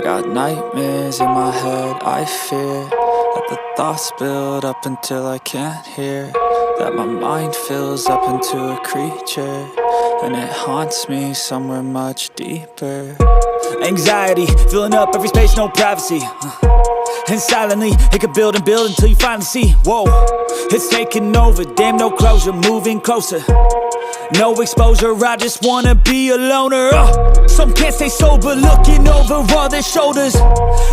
got nightmares in my head, I fear that the thoughts build up until I can't hear, that my mind fills up into a creature, and it haunts me somewhere much deeper. Anxiety, filling up every space, no privacy. And silently, it could build and build until you finally see, whoa, it's taking over, damn, no closure, moving closer. No exposure, I just wanna be a loner. Some can't stay sober, looking over all their shoulders,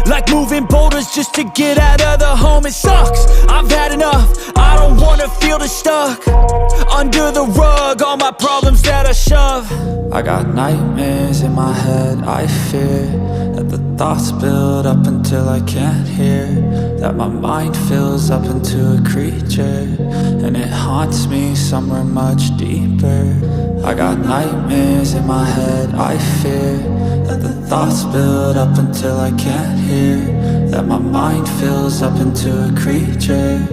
like moving boulders just to get out of the home. It sucks, I've had enough, I don't wanna feel the stuck under the rug, all my problems that I shove. I got nightmares in my head, I fear that the thoughts build up until I can't hear, that my mind fills up into a creature, and it haunts me somewhere much deeper. I got nightmares in my head, I fear that the thoughts build up until I can't hear, that my mind fills up into a creature,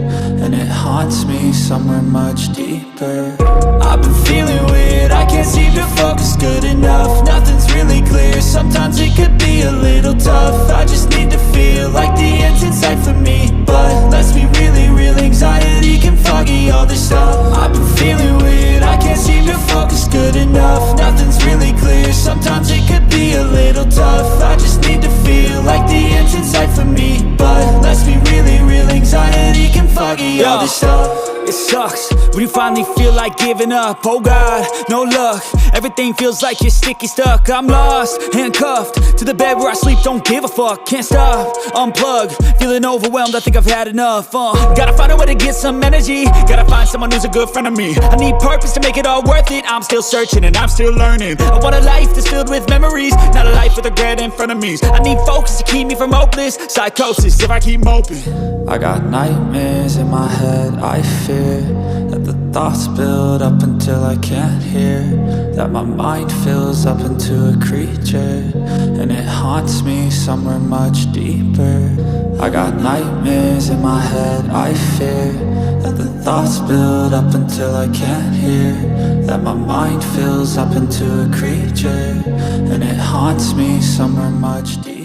and it haunts me somewhere much deeper. I've been feeling weird, I can't seem to focus good enough, nothing's really clear, sometimes it could be a little tough. I just need to feel like the end's in sight for me, but let's be really real, anxiety can foggy all this stuff. I've been feeling weird, I can't seem to focus good enough, nothing's really clear, sometimes it could be a little tough. I just need to feel like the end's in sight for me, but let's be really real, anxiety can foggy all this stuff. It sucks when you finally feel like giving up. Oh God, no luck, everything feels like you're sticky stuck. I'm lost, handcuffed to the bed where I sleep, don't give a fuck. Can't stop, unplug, feeling overwhelmed, I think I've had enough. Gotta find a way to get some energy, gotta find someone who's a good friend of me. I need purpose to make it all worth it, I'm still searching and I'm still learning. I want a life that's filled with memories, not a life with regret in front of me. I need focus to keep me from hopeless psychosis if I keep moping. I got nightmares in my head, I fear that the thoughts build up until I can't hear, that my mind fills up into a creature, and it haunts me somewhere much deeper. I got nightmares in my head, I fear that the thoughts build up until I can't hear, that my mind fills up into a creature, and it haunts me somewhere much deeper.